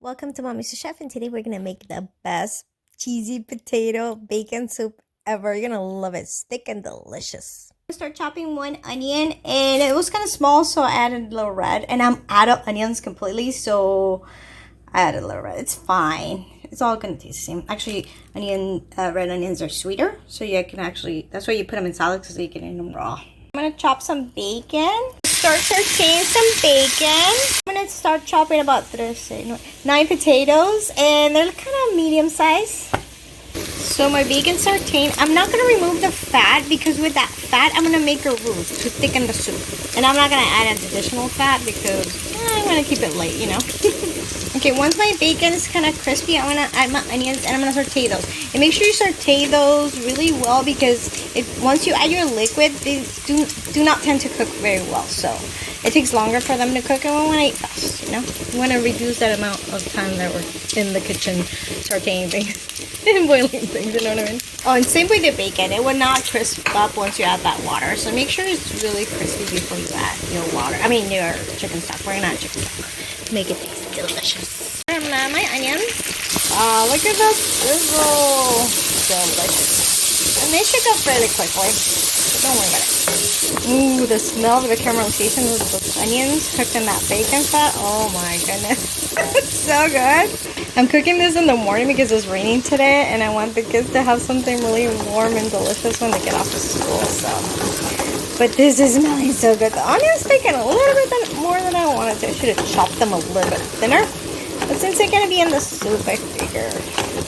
Welcome to mommyisache, and today we're gonna make the best cheesy potato bacon soup ever. You're gonna love it. It's thick and delicious. Start chopping one onion, and it was kind of small, so I added a little red. And I'm out of onions completely, so I added a little red. It's fine. It's all gonna taste the same. Actually, red onions are sweeter, so you can actually. That's why you put them in salads, so you can eat them raw. I'm gonna chop some bacon. Start sauteing some bacon. I'm gonna start chopping about 9 potatoes, and they're kind of medium size. So my bacon sauteing. I'm not gonna remove the fat because with that fat, I'm gonna make a roux to thicken the soup. And I'm not gonna add an additional fat because I'm gonna keep it light, you know. Okay, once my bacon is kind of crispy, I'm gonna add my onions and I'm gonna saute those. And make sure you saute those really well because once you add your liquid, they do not tend to cook very well. So it takes longer for them to cook, and we want to eat fast, you know. We want to reduce that amount of time that we're in the kitchen sauteing things and boiling things. You know what I mean? Oh, and same with the bacon. It will not crisp up once you add that water. So make sure it's really crispy before you add your water. I mean your chicken stock. We're gonna add chicken stock. Make it taste delicious. I'm gonna add my onions. Oh, look at that sizzle. Delicious. And they should go fairly quickly. So don't worry about it. Ooh, the smell of the caramelization of those onions cooked in that bacon fat. Oh my goodness. It's so good. I'm cooking this in the morning because it's raining today, and I want the kids to have something really warm and delicious when they get off of school. So, but this is smelling so good. The onions taking a little bit more than I wanted to. I should have chopped them a little bit thinner. But since they're gonna be in the soup, I figure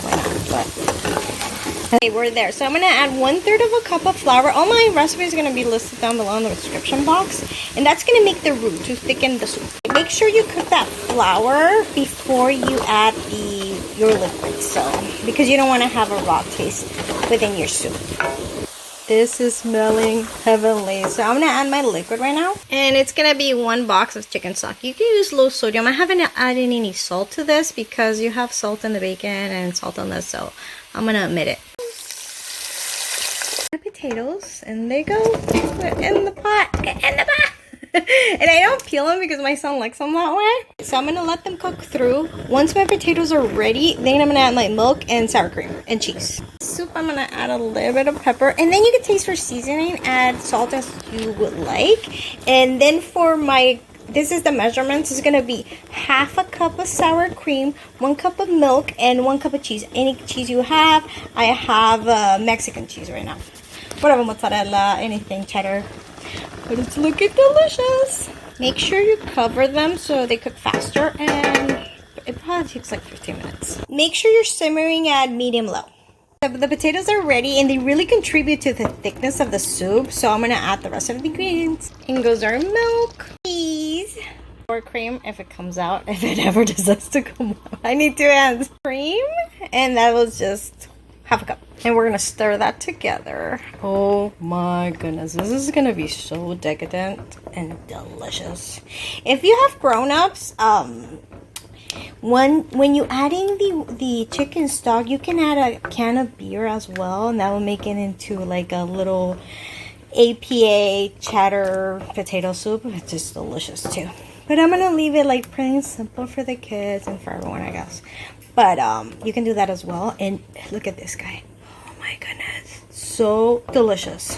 why not? But okay, we're there. So I'm gonna add 1/3 of a cup of flour. All my recipes are gonna be listed down below in the description box, and that's gonna make the roux to thicken the soup. Make sure you cook that flour before you add your liquid, so because you don't want to have a raw taste within your soup. This is smelling heavenly. So I'm gonna add my liquid right now, and it's gonna be 1 box of chicken stock. You can use low sodium. I haven't added any salt to this because you have salt in the bacon and salt on this, so I'm gonna omit it. The potatoes, and they go in the pot. In the pot. And I don't peel them because my son likes them that way. So I'm gonna let them cook through. Once my potatoes are ready, then I'm gonna add my milk and sour cream and cheese. Soup, I'm gonna add a little bit of pepper, and then you can taste for seasoning, add salt as you would like. And then for this is the measurements, it's gonna be 1/2 cup of sour cream, 1 cup of milk, and 1 cup of cheese. Any cheese you have. I have Mexican cheese right now. Whatever, mozzarella, anything, cheddar. But it's looking delicious. Make sure you cover them so they cook faster, and it probably takes like 15 minutes. Make sure you're simmering at medium-low. The potatoes are ready, and they really contribute to the thickness of the soup, so I'm gonna add the rest of the ingredients. In goes our milk, cheese, sour cream if it comes out, if it ever decides to come out. I need 2 hands. Cream, and that was just 1/2 cup. And we're gonna stir that together. Oh my goodness, this is gonna be so decadent and delicious. If you have grown-ups, when you adding the chicken stock, you can add a can of beer as well, and that will make it into like a little APA cheddar potato soup. It's just delicious too. But I'm gonna leave it like pretty simple for the kids and for everyone, I guess. But you can do that as well. And look at this guy. Oh my goodness, so delicious.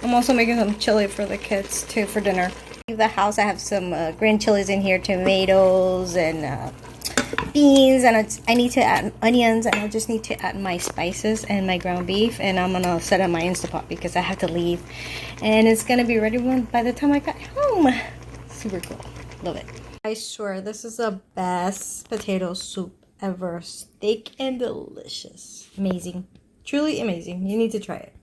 I'm also making some chili for the kids too for dinner. Leave the house. I have some green chilies in here, tomatoes and beans, and I need to add onions, and I just need to add my spices and my ground beef, and I'm gonna set up my Instapot because I have to leave, and it's gonna be ready by the time I get home. Super cool. Love it. I swear this is the best potato soup ever. Thick and delicious. Amazing. Truly amazing. You need to try it.